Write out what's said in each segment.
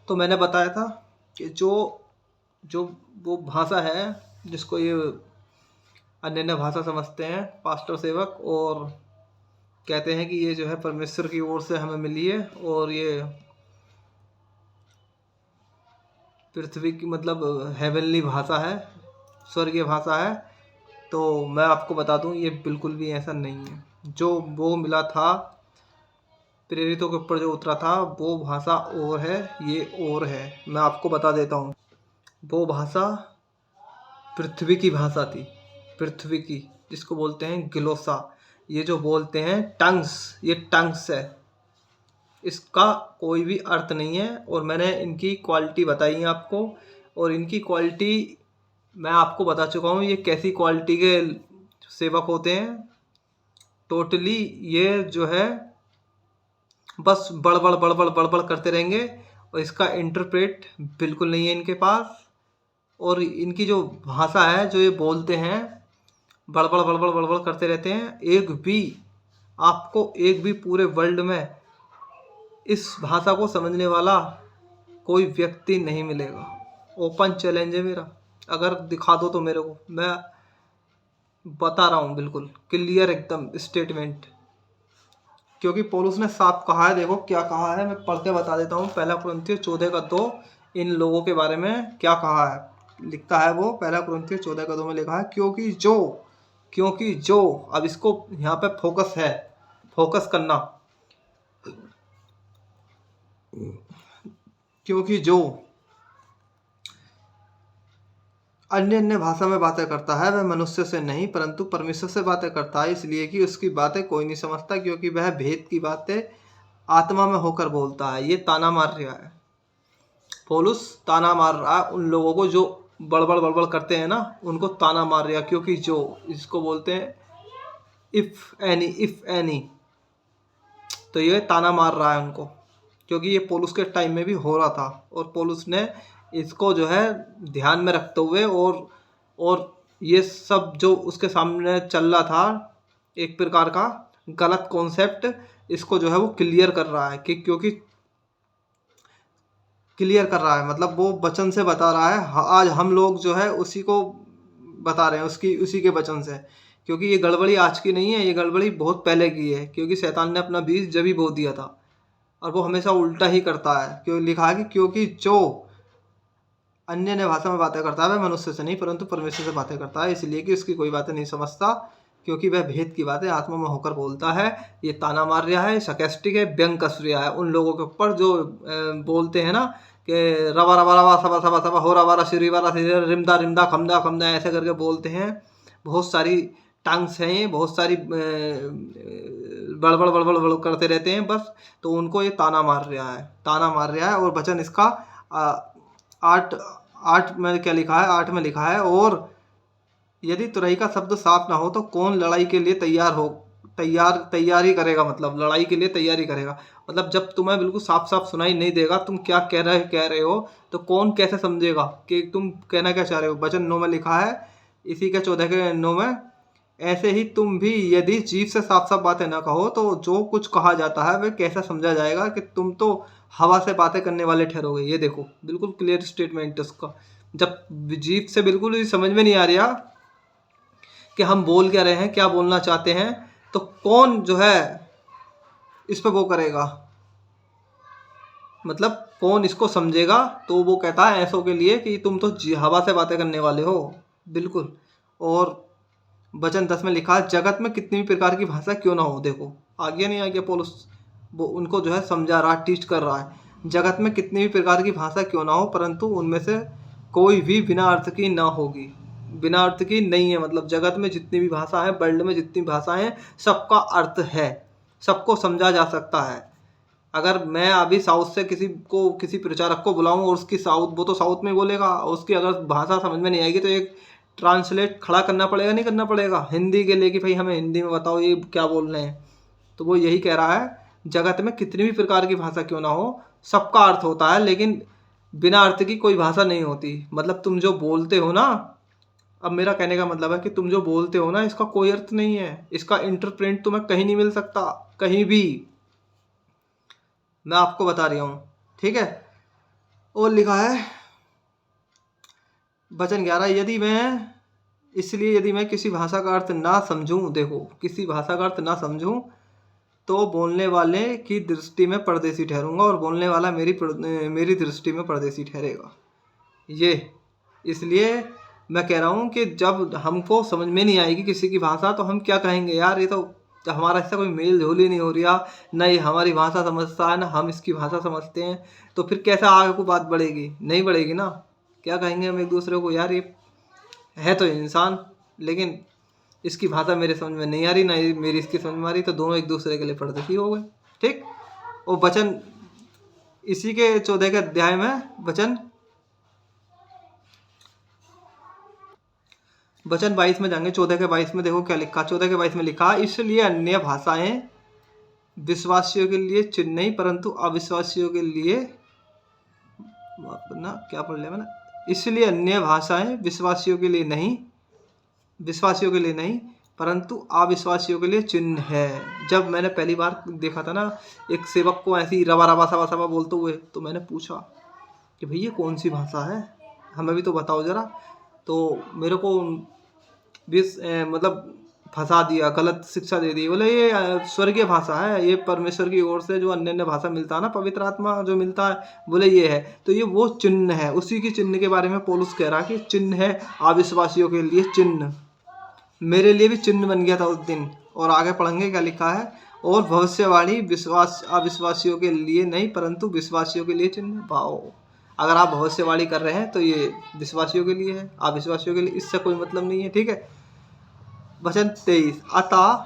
तो मैंने बताया था कि जो जो वो भाषा है जिसको ये अन्य अन्य भाषा समझते हैं पास्टर सेवक, और कहते हैं कि ये जो है परमेश्वर की ओर से हमें मिली है, और ये पृथ्वी की मतलब हेवनली भाषा है, स्वर्गीय भाषा है। तो मैं आपको बता दूं ये बिल्कुल भी ऐसा नहीं है। जो वो मिला था प्रेरितों के ऊपर जो उतरा था वो भाषा और है, ये और है। मैं आपको बता देता हूँ, वो भाषा पृथ्वी की भाषा थी, पृथ्वी की, जिसको बोलते हैं ग्लोसा। ये जो बोलते हैं टंग्स, ये टंग्स है, इसका कोई भी अर्थ नहीं है। और मैंने इनकी क्वालिटी बताई है आपको, और इनकी क्वालिटी मैं आपको बता चुका हूँ ये कैसी क्वालिटी के सेवक होते हैं। टोटली ये जो है बस बड़बड़ बड़बड़ बड़बड़ करते रहेंगे, और इसका इंटरप्रेट बिल्कुल नहीं है इनके पास। और इनकी जो भाषा है जो ये बोलते हैं बड़बड़ बड़बड़ बड़बड़ करते रहते हैं। एक भी पूरे वर्ल्ड में इस भाषा को समझने वाला कोई व्यक्ति नहीं मिलेगा। ओपन चैलेंज है मेरा, अगर दिखा दो तो मेरे को, मैं बता रहा हूँ बिल्कुल क्लियर एकदम स्टेटमेंट। क्योंकि पौलुस ने साफ कहा है, देखो क्या कहा है, मैं पढ़ के बता देता हूँ। पहला कुरिन्थियों 14:2 इन लोगों के बारे में क्या कहा है, लिखता है वो पहला कुरिन्थियों 14:2 में लिखा है, क्योंकि जो अब इसको यहाँ पे फोकस है, फोकस करना। क्योंकि जो अन्य अन्य भाषा में बातें करता है वह मनुष्य से नहीं परंतु परमेश्वर से बातें करता है, इसलिए कि उसकी बातें कोई नहीं समझता, क्योंकि वह भेद की बातें आत्मा में होकर बोलता है। ये ताना मार रहा है, पौलुस ताना मार रहा है उन लोगों को जो बड़बड़ बड़बड़ करते हैं ना, उनको ताना मार रहा है। क्योंकि जो इसको बोलते हैं इफ एनी, तो ये ताना मार रहा है उनको, क्योंकि ये पौलुस के टाइम में भी हो रहा था। और पौलुस ने इसको जो है ध्यान में रखते हुए और ये सब जो उसके सामने चल रहा था एक प्रकार का गलत कॉन्सेप्ट, इसको जो है वो क्लियर कर रहा है कि क्योंकि क्लियर कर रहा है मतलब वो वचन से बता रहा है। आज हम लोग जो है उसी को बता रहे हैं, उसी के वचन से। क्योंकि ये गड़बड़ी आज की नहीं है, ये गड़बड़ी बहुत पहले की है, क्योंकि शैतान ने अपना बीज जब ही बो दिया था, और वो हमेशा उल्टा ही करता है। क्यों लिखा है कि क्योंकि जो अन्य अन्य भाषा में बातें करता है वह मनुष्य से नहीं परंतु परमेश्वर से बातें करता है, इसलिए कि उसकी कोई बातें नहीं समझता, क्योंकि वह भेद की बातें आत्मा में होकर बोलता है। ये ताना मार रहा है, सरकास्टिक है, व्यंग कस रहा है उन लोगों के ऊपर जो बोलते हैं ना कि रवा रवा रवा सवा सवा सवा हो रवा रवा वाला रिमदा रिमदा खमदा खमदा ऐसे करके बोलते हैं। बहुत सारी टंग्स हैं ये, बहुत सारी बड़बड़ बड़बड़ बड़ करते रहते हैं बस। तो उनको ये ताना मार रहा है। और वचन इसका 8 में क्या लिखा है, 8 में लिखा है, और यदि तुरही का शब्द साफ ना हो तो कौन लड़ाई के लिए तैयारी करेगा, मतलब लड़ाई के लिए तैयारी करेगा। मतलब जब तुम्हें बिल्कुल साफ साफ सुनाई नहीं देगा तुम क्या कह रहे हो, तो कौन कैसे समझेगा कि तुम कहना क्या चाह रहे हो। वचन 9 में लिखा है, इसी के 14:9 में, ऐसे ही तुम भी यदि जीभ से साफ साफ बातें ना कहो तो जो कुछ कहा जाता है वह कैसा समझा जाएगा कि तुम तो हवा से बातें करने वाले ठहरोगे। ये देखो बिल्कुल क्लियर स्टेटमेंट उसका। जब जीभ से बिल्कुल ही समझ में नहीं आ रहा कि हम बोल क्या रहे हैं, क्या बोलना चाहते हैं, तो कौन जो है इस पर वो करेगा, मतलब कौन इसको समझेगा। तो वो कहता है ऐसों के लिए कि तुम तो हवा से बातें करने वाले हो बिल्कुल। और वचन 10 में लिखा है, जगत में कितनी भी प्रकार की भाषा क्यों ना हो। देखो आ गया पौलुस, वो उनको जो है समझा रहा, टीच कर रहा है। जगत में कितनी भी प्रकार की भाषा क्यों ना हो परंतु उनमें से कोई भी बिना अर्थ की ना होगी, बिना अर्थ की नहीं है। मतलब जगत में जितनी भी भाषा है, वर्ल्ड में जितनी भाषाएं हैं, सबका अर्थ है, सबको समझा जा सकता है। अगर मैं अभी साउथ से किसी प्रचारक को बुलाऊं और उसकी वो तो साउथ में बोलेगा, उसकी अगर भाषा समझ में नहीं आएगी तो एक ट्रांसलेट खड़ा करना पड़ेगा, नहीं करना पड़ेगा हिंदी के लिए कि भाई हमें हिंदी में बताओ ये क्या बोल रहे हैं। तो वो यही कह रहा है, जगत में कितनी भी प्रकार की भाषा क्यों ना हो सबका अर्थ होता है, लेकिन बिना अर्थ की कोई भाषा नहीं होती। मतलब तुम जो बोलते हो ना, अब मेरा कहने का मतलब है कि तुम जो बोलते हो ना इसका कोई अर्थ नहीं है, इसका इंटरप्रेट तुम्हें कहीं नहीं मिल सकता, कहीं भी। मैं आपको बता रही हूँ, ठीक है। और लिखा है वचन 11, यदि मैं किसी भाषा का अर्थ ना समझूं, देखो किसी भाषा का अर्थ ना समझूं तो बोलने वाले की दृष्टि में परदेसी ठहरूंगा और बोलने वाला मेरी दृष्टि में परदेसी ठहरेगा। ये इसलिए मैं कह रहा हूँ कि जब हमको समझ में नहीं आएगी किसी की भाषा तो हम क्या कहेंगे, यार ये तो हमारा इससे कोई मेल जोल ही नहीं हो रहा, ना ये हमारी भाषा समझता है ना हम इसकी भाषा समझते हैं, तो फिर कैसे आगे को बात बढ़ेगी, नहीं बढ़ेगी ना। क्या कहेंगे हम एक दूसरे को, यार ये है तो इंसान लेकिन इसकी भाषा मेरे समझ में नहीं आ रही, ना मेरी इसकी समझ में आ रही, तो दोनों एक दूसरे के लिए परदेसी हो गए। ठीक। और वचन इसी के 14 के अध्याय में वचन 22 में जाएंगे। 14 के 22 में देखो क्या लिखा। 14 के 22 में लिखा, इसलिए अन्य भाषाएं विश्वासियों के लिए चिन्ह नहीं परंतु अविश्वासियों के लिए ना, क्या पढ़ लिया मैंने, इसलिए अन्य भाषाएं विश्वासियों के लिए नहीं परंतु अविश्वासियों के लिए चिन्ह है। जब मैंने पहली बार देखा था ना एक सेवक को ऐसी रवा रवा सवा सवा बोलते हुए, तो मैंने पूछा कि भैया कौन सी भाषा है, हमें भी तो बताओ जरा। तो मेरे को मतलब फंसा दिया, गलत शिक्षा दे दी। बोले ये स्वर्गीय भाषा है, ये परमेश्वर की ओर से जो अन्य अन्य भाषा मिलता है ना, पवित्र आत्मा जो मिलता है, बोले ये है। तो ये वो चिन्ह है, उसी की चिन्ह के बारे में पौलुस कह रहा है कि चिन्ह है अविश्वासियों के लिए चिन्ह। मेरे लिए भी चिन्ह बन गया था उस दिन। और आगे पढ़ेंगे क्या लिखा है, और भविष्यवाणी अविश्वासियों के लिए नहीं परंतु विश्वासियों के लिए चिन्ह। पाओ, अगर आप भविष्यवाणी कर रहे हैं तो ये विश्वासियों के लिए है, अविश्वासियों के लिए इससे कोई मतलब नहीं है। ठीक है। वचन 23, अतः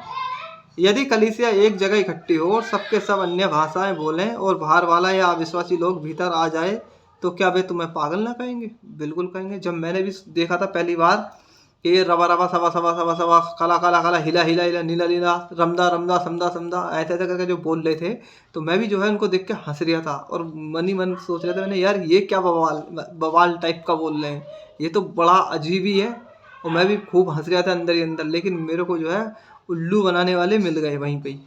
यदि कलीसिया एक जगह इकट्ठी हो और सबके सब अन्य भाषाएं बोलें और बाहर वाला या अविश्वासी लोग भीतर आ जाए तो क्या वे तुम्हें पागल ना कहेंगे? बिल्कुल कहेंगे। जब मैंने भी देखा था पहली बार कि ये रवा रवा सवा सवा सवा सवा काला काला काला हिला हिला हिला नीला नीला रमदा रमदा समदा समदा ऐसे ऐसे करके जो बोल रहे थे, तो मैं भी जो है उनको देख के हंस रहा था और मन ही मन सोच रहे थे मैंने, यार ये क्या बवाल टाइप का बोल रहे हैं, ये तो बड़ा अजीब ही है। और मैं भी खूब हंस रहा था अंदर ही अंदर। लेकिन मेरे को जो है उल्लू बनाने वाले मिल गए वहीं पे ही।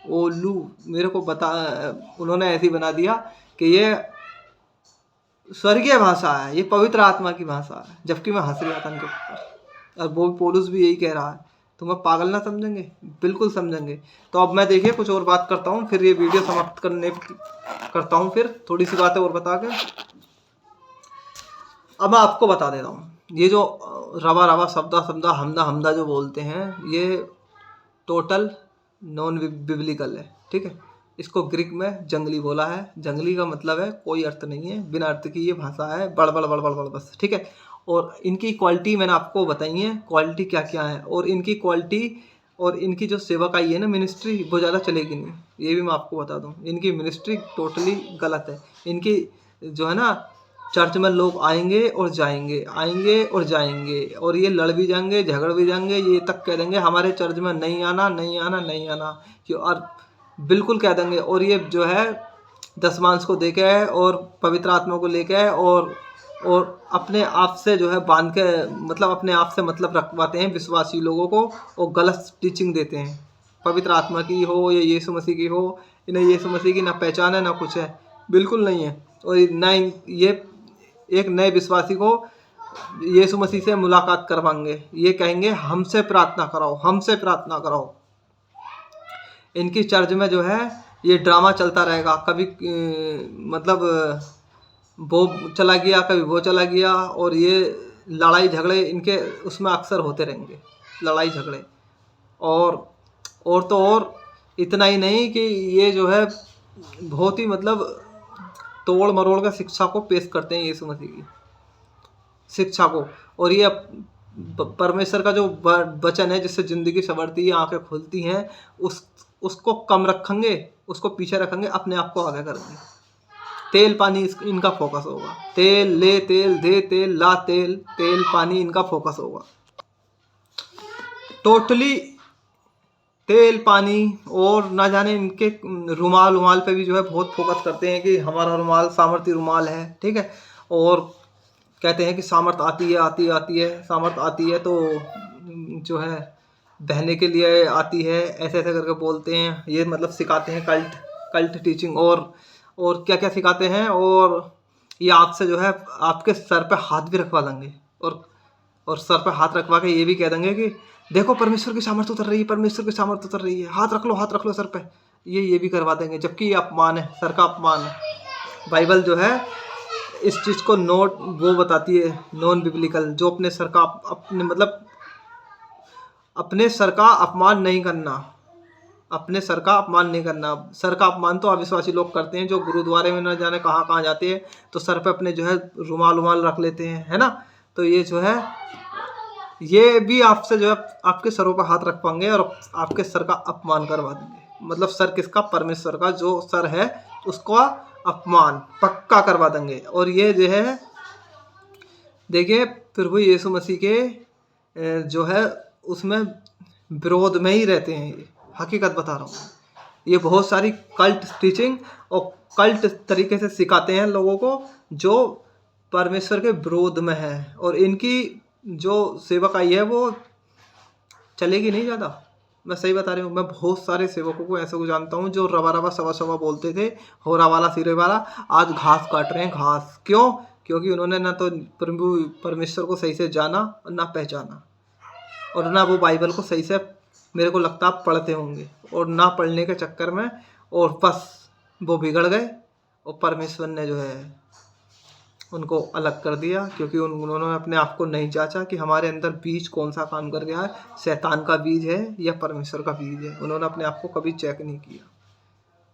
वो उल्लू मेरे को उन्होंने ऐसे ही बना दिया कि ये स्वर्गीय भाषा है, ये पवित्र आत्मा की भाषा है, जबकि मैं हंस रहा था उनके ऊपर। और वो पौलुस भी यही कह रहा है, तुम्हें पागल ना समझेंगे? बिल्कुल समझेंगे। तो अब मैं देखिए कुछ और बात करता हूँ, फिर ये वीडियो समाप्त करता हूँ। फिर थोड़ी सी बातें और बता के अब मैं आपको बता देता हूँ, ये जो रवा रवा शब्दा शब्दा हमदा हमदा जो बोलते हैं, ये टोटल नॉन बिब्लिकल है। ठीक है। इसको ग्रीक में जंगली बोला है। जंगली का मतलब है कोई अर्थ नहीं है, बिना अर्थ की ये भाषा है, बड़बड़ बड़बड़ बड़ बस। ठीक है। और इनकी क्वालिटी मैंने आपको बताई है, क्वालिटी क्या क्या है, और इनकी क्वालिटी और इनकी जो सेवकाई है ना, मिनिस्ट्री, वो ज़्यादा चलेगी नहीं, ये भी मैं आपको बता दूँ। इनकी मिनिस्ट्री टोटली गलत है। इनकी जो है ना, चर्च में लोग आएंगे और जाएंगे, आएंगे और जाएंगे, और ये लड़ भी जाएंगे, झगड़ भी जाएंगे, ये तक कह देंगे हमारे चर्च में नहीं आना नहीं आना नहीं आना, क्यों, और बिल्कुल कह देंगे। और ये जो है दशमांश को देके है और पवित्र आत्मा को लेके है, और अपने आप से जो है बांध के, मतलब अपने आप से मतलब रखवाते हैं विश्वासी लोगों को, और गलत टीचिंग देते हैं। पवित्र आत्मा की हो या यीशु मसीह की हो, इन्हें यीशु मसीह की ना पहचान है ना कुछ है, बिल्कुल नहीं है। और ना ये एक नए विश्वासी को यीशु मसीह से मुलाकात करवाएंगे, ये कहेंगे हमसे प्रार्थना कराओ, हमसे प्रार्थना कराओ। इनकी चर्च में जो है ये ड्रामा चलता रहेगा, कभी मतलब वो चला गया, कभी वो चला गया, और ये लड़ाई झगड़े इनके उसमें अक्सर होते रहेंगे, लड़ाई झगड़े। और तो और इतना ही नहीं कि ये जो है बहुत ही मतलब तोड़ मरोड़ का शिक्षा को पेश करते हैं, यीशु मसीह की शिक्षा को। और ये परमेश्वर का जो वचन है जिससे ज़िंदगी संवरती है, आंखें खुलती हैं, उसको कम रखेंगे, उसको पीछे रखेंगे, अपने आप को आगे करेंगे। तेल पानी इनका फोकस होगा, तेल ले तेल दे तेल ला तेल, तेल पानी इनका फोकस होगा टोटली, तेल पानी। और ना जाने इनके रुमाल पे भी जो है बहुत फोकस करते हैं कि हमारा रुमाल सामर्थ्य रुमाल है। ठीक है। और कहते हैं कि सामर्थ आती है सामर्थ आती है, तो जो है बहने के लिए आती है, ऐसे ऐसे करके बोलते हैं। ये मतलब सिखाते हैं कल्ट टीचिंग, और क्या क्या सिखाते हैं। और ये आपसे जो है आपके सर पे हाथ भी रखवा देंगे, और सर पे हाथ रखवा के ये भी कह देंगे कि देखो परमेश्वर की सामर्थ्य उतर रही है, परमेश्वर की सामर्थ्य उतर रही है, हाथ रख लो सर पे। ये भी करवा देंगे, जबकि ये अपमान है, सर का अपमान है। बाइबल जो है इस चीज़ को नोट वो बताती है, नॉन बिब्लिकल, जो अपने सर का अपने मतलब अपने सर का अपमान नहीं करना, अपने सर का अपमान नहीं करना। सर का अपमान तो अविश्वासी लोग करते हैं, जो गुरुद्वारे में न जाने कहाँ कहाँ जाते हैं तो सर पे अपने जो है रुमाल रुमाल रख लेते हैं, है ना। तो ये जो है ये भी आपसे जो है आपके सरों पर हाथ रख पाएंगे और आपके सर का अपमान करवा देंगे। मतलब सर किसका? परमेश्वर का, जो सर है उसका अपमान पक्का करवा देंगे। और ये जो है देखिए प्रभु यीशु मसीह के जो है उसमें विरोध में ही रहते हैं। ये हकीकत बता रहा हूँ। ये बहुत सारी कल्ट टीचिंग और कल्ट तरीके से सिखाते हैं लोगों को, जो परमेश्वर के विरोध में है, और इनकी जो सेवकाई है वो चलेगी नहीं ज़्यादा। मैं सही बता रही हूँ। मैं बहुत सारे सेवकों को ऐसे को जानता हूँ जो रवा रवा सवा सवा बोलते थे, होरा वाला सिरे वाला, आज घास काट रहे हैं घास। क्यों? क्योंकि उन्होंने ना तो प्रभु परमेश्वर को सही से जाना और ना पहचाना, और ना वो बाइबल को सही से मेरे को लगता है पढ़ते होंगे, और ना पढ़ने के चक्कर में और बस वो बिगड़ गए, और परमेश्वर ने जो है उनको अलग कर दिया, क्योंकि उन्होंने अपने आप को नहीं जांचा कि हमारे अंदर बीज कौन सा काम कर रहा है, शैतान का बीज है या परमेश्वर का बीज है। उन्होंने अपने आप को कभी चेक नहीं किया,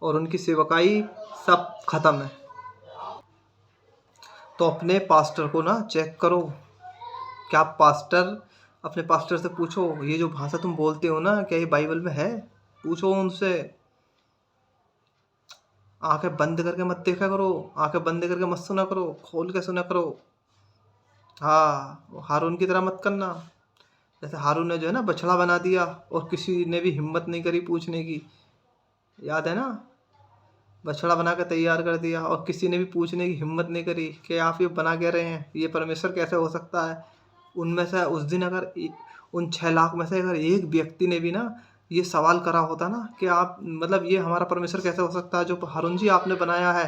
और उनकी सेवकाई सब खत्म है। तो अपने पास्टर को ना चेक करो। क्या पास्टर, अपने पास्टर से पूछो, ये जो भाषा तुम बोलते हो ना, क्या ये बाइबल में है? पूछो उनसे। आंखें बंद करके मत देखा करो, आंखें बंद करके मत सुना करो, खोल के सुना करो। हाँ, हारून की तरह मत करना। जैसे हारून ने जो है ना बछड़ा बना दिया, और किसी ने भी हिम्मत नहीं करी पूछने की, याद है ना। बछड़ा बना के तैयार कर दिया, और किसी ने भी पूछने की हिम्मत नहीं करी कि आप ये बना क्या रहे हैं, ये परमेश्वर कैसे हो सकता है। उनमें से उस दिन अगर उन 6 लाख में से अगर एक व्यक्ति ने भी ना ये सवाल करा होता ना कि आप मतलब ये हमारा परमेश्वर कैसे हो सकता है जो हारून जी आपने बनाया है,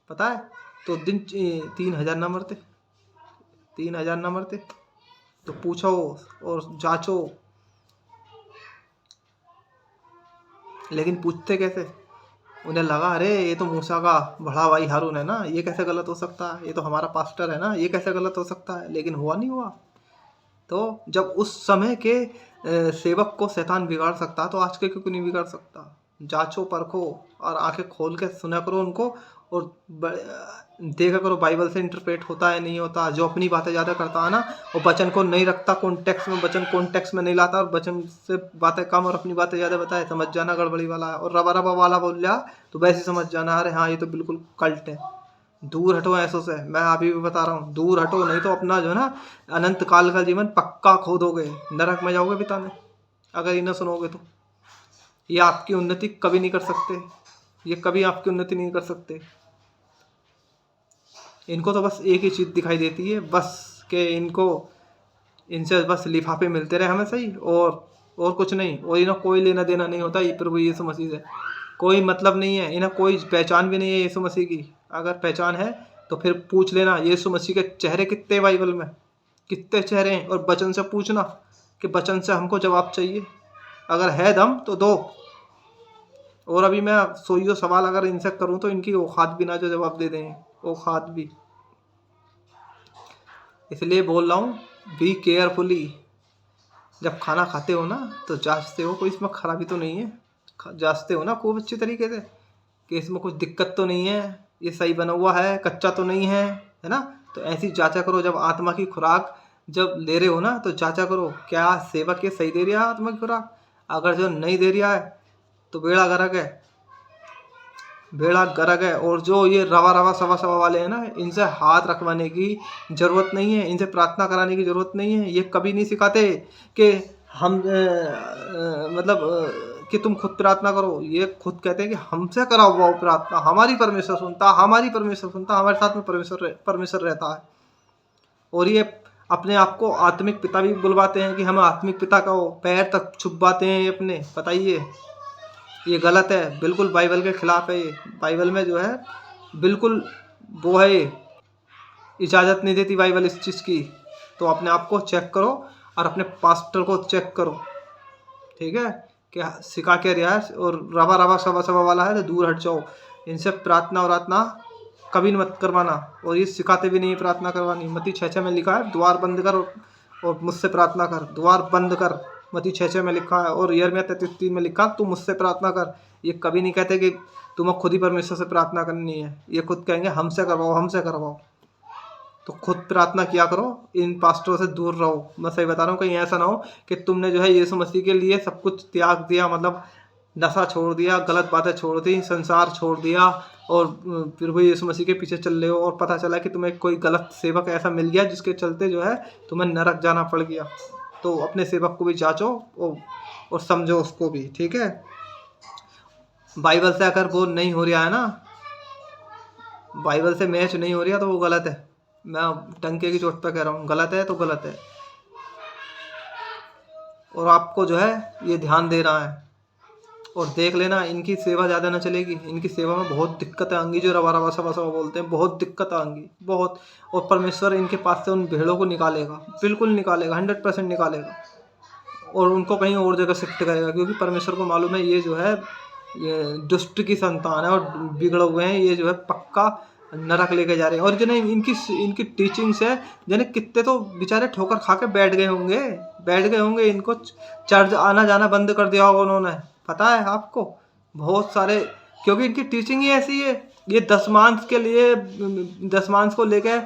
पता है, तो दिन 3,000 ना मरते, 3,000 ना मरते। तो पूछो और जांचो, लेकिन पूछते कैसे? उन्हें लगा अरे ये तो मूसा का बड़ा भाई हारून है ना, ये कैसे गलत हो सकता है, ये तो हमारा पास्टर है ना, ये कैसे गलत हो सकता है। लेकिन हुआ नहीं हुआ। तो जब उस समय के सेवक को शैतान बिगाड़ सकता तो आज के क्यों नहीं बिगाड़ सकता। जांचो परखो और आंखें खोल के सुना करो उनको, और देखा करो बाइबल से इंटरप्रेट होता है नहीं होता। जो अपनी बातें ज़्यादा करता है ना, वो वचन को नहीं रखता कॉन्टेक्स्ट में, वचन कॉन्टेक्स्ट में नहीं लाता, और वचन से बातें कम और अपनी बातें ज़्यादा बताए, समझ जाना गड़बड़ी वाला है। और रवा रवा वाला बोल लिया तो वैसे समझ जाना अरे हाँ ये तो बिल्कुल कल्ट है। दूर हटो ऐसों से, मैं अभी भी बता रहा हूँ, दूर हटो, नहीं तो अपना जो है ना अनंत काल का जीवन पक्का खो दोगे, नरक में जाओगे बिताने अगर इन्हें सुनोगे तो। ये आपकी उन्नति कभी नहीं कर सकते, ये कभी आपकी उन्नति नहीं कर सकते। इनको तो बस एक ही चीज़ दिखाई देती है, बस कि इनको इनसे बस लिफाफे मिलते रहे हमें सही, और कुछ नहीं। और इन्हें कोई लेना देना नहीं होता ये प्रभु यीशु मसीह से, कोई मतलब नहीं है इन्हें, कोई पहचान भी नहीं है यीशु मसीह की। अगर पहचान है तो फिर पूछ लेना यीशु मसीह के चेहरे कितने बाइबल में, कितने चेहरे हैं, और वचन से पूछना कि वचन से हमको जवाब चाहिए, अगर है दम तो दो। और अभी मैं सोइयो सवाल अगर इनसे करूं तो इनकी औकात भी ना जो जवाब दे दें, औकात भी। इसलिए बोल रहा हूँ बी केयरफुली। जब खाना खाते हो ना तो जांचते हो कोई इसमें खराबी तो नहीं है, जांचते हो ना खूब अच्छी तरीके से कि इसमें कुछ दिक्कत तो नहीं है, ये सही बना हुआ है, कच्चा तो नहीं है ना। तो ऐसी जांचा करो। जब आत्मा की खुराक जब ले रहे हो ना तो जांचा करो क्या सेवक ये सही दे रहा है आत्मा की खुराक। अगर जो नहीं दे रहा है तो बेड़ा गर्क है, बेड़ा गर्क है। और जो ये रवा रवा सवा सवा वाले हैं ना, इनसे हाथ रखवाने की ज़रूरत नहीं है, इनसे प्रार्थना कराने की ज़रूरत नहीं है। ये कभी नहीं सिखाते कि हम कि तुम खुद प्रार्थना करो। ये खुद कहते हैं कि हमसे कराओ वो प्रार्थना, हमारी परमेश्वर सुनता, हमारी परमेश्वर सुनता, हमारे साथ में परमेश्वर रहता है। और ये अपने आप को आत्मिक पिता भी बुलवाते हैं कि हम आत्मिक पिता का पैर तक छुपाते हैं ये अपने। बताइए ये गलत है, बिल्कुल बाइबल के खिलाफ है। ये बाइबल में जो है बिल्कुल वो है ये, इजाज़त नहीं देती बाइबल इस चीज़ की। तो अपने आप को चेक करो और अपने पास्टर को चेक करो, ठीक है, क्या सिखा के रहा है। और रवा रवा सवा सवा वाला है तो दूर हट जाओ। इनसे प्रार्थना वरार्थना कभी मत करवाना, और ये सिखाते भी नहीं प्रार्थना करवानी। मत्ती 6:6 में लिखा है द्वार बंद कर और मुझसे प्रार्थना कर। द्वार बंद कर, मत्ती 6:6 में लिखा है। और यिर्मयाह 33:3 में लिखा तू मुझसे प्रार्थना कर। ये कभी नहीं कहते कि तुम्हें खुद ही परमेश्वर से प्रार्थना करनी है, ये खुद कहेंगे हमसे करवाओ हमसे करवाओ। तो खुद प्रार्थना किया करो, इन पास्टरों से दूर रहो। मैं सही बता रहा हूँ, कहीं ऐसा ना हो कि तुमने जो है यीशु मसीह के लिए सब कुछ त्याग दिया, मतलब नशा छोड़ दिया, गलत बातें छोड़ दी, संसार छोड़ दिया, और फिर वो यीशु मसीह के पीछे चल रहे हो और पता चला कि तुम्हें कोई गलत सेवक ऐसा मिल गया जिसके चलते जो है तुम्हें नरक जाना पड़ गया। तो अपने सेवक को भी जांचो और समझो उसको भी, ठीक है। बाइबल से अगर वो नहीं हो रहा है ना, बाइबल से मैच नहीं हो रहा तो वो गलत है। मैं टंके की चोट पर कह रहा हूँ, गलत है तो गलत है। और आपको जो है ये ध्यान दे रहा है। और देख लेना, इनकी सेवा ज़्यादा ना चलेगी, इनकी सेवा में बहुत दिक्कतें आएंगी। जो रवा रवा सवा सवा बोलते हैं, बहुत दिक्कत आएंगी, बहुत। और परमेश्वर इनके पास से उन भेड़ों को निकालेगा, बिल्कुल निकालेगा, 100% निकालेगा, और उनको कहीं और जगह शिफ्ट करेगा। क्योंकि परमेश्वर को मालूम है ये जो है ये दुष्ट की संतान है और बिगड़े हुए हैं, ये जो है पक्का नरक लेके जा रहे हैं। और जो नहीं इनकी टीचिंग्स है, जिन्हें कितने तो बेचारे ठोकर खा के बैठ गए होंगे। इनको चर्च आना जाना बंद कर दिया होगा उन्होंने, पता है आपको, बहुत सारे। क्योंकि इनकी टीचिंग ही ऐसी है। ये दशमांश के लिए, दशमांश को लेके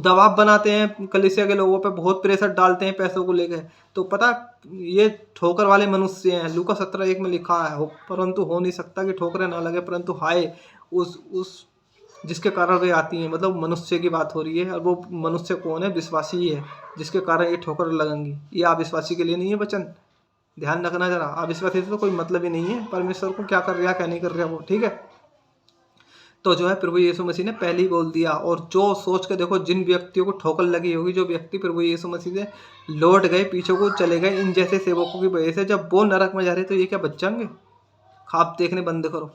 दबाव बनाते हैं कलीसिया के लोगों पे, बहुत प्रेशर डालते हैं पैसों को लेके। तो पता ये ठोकर वाले मनुष्य हैं। लूका 17:1 में लिखा है परंतु हो नहीं सकता कि ठोकरें ना लगे, परंतु हाय उस जिसके कारण वे आती हैं। मतलब मनुष्य की बात हो रही है, और वो मनुष्य कौन है? विश्वासी ही है, जिसके कारण ये ठोकर लगेंगी। ये अविश्वासी के लिए नहीं है वचन, ध्यान रखना जरा। अविश्वासी से तो कोई मतलब ही नहीं है परमेश्वर को क्या कर रहा क्या नहीं कर रहा वो, ठीक है। तो जो है प्रभु यीशु मसीह ने पहले ही बोल दिया। और जो सोच के देखो, जिन व्यक्तियों को ठोकर लगी होगी, जो व्यक्ति प्रभु यीशु मसीह से लौट गए, पीछे को चले गए इन जैसे सेवकों की वजह से, जब वो नरक में जा रहे तो ये क्या बच जाएंगे? ख्वाब देखने बंद करो,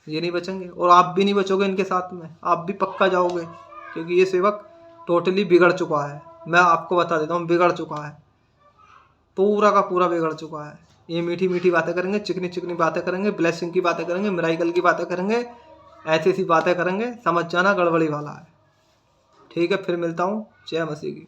ये नहीं बचेंगे। और आप भी नहीं बचोगे इनके साथ में, आप भी पक्का जाओगे। क्योंकि ये सेवक टोटली बिगड़ चुका है, मैं आपको बता देता हूँ, बिगड़ चुका है, पूरा का पूरा बिगड़ चुका है। ये मीठी मीठी बातें करेंगे, चिकनी चिकनी बातें करेंगे, ब्लेसिंग की बातें करेंगे, मिराइकल की बातें करेंगे, ऐसी ऐसी बातें करेंगे, समझ जाना गड़बड़ी वाला है, ठीक है। फिर मिलता हूँ, जय मसीह की।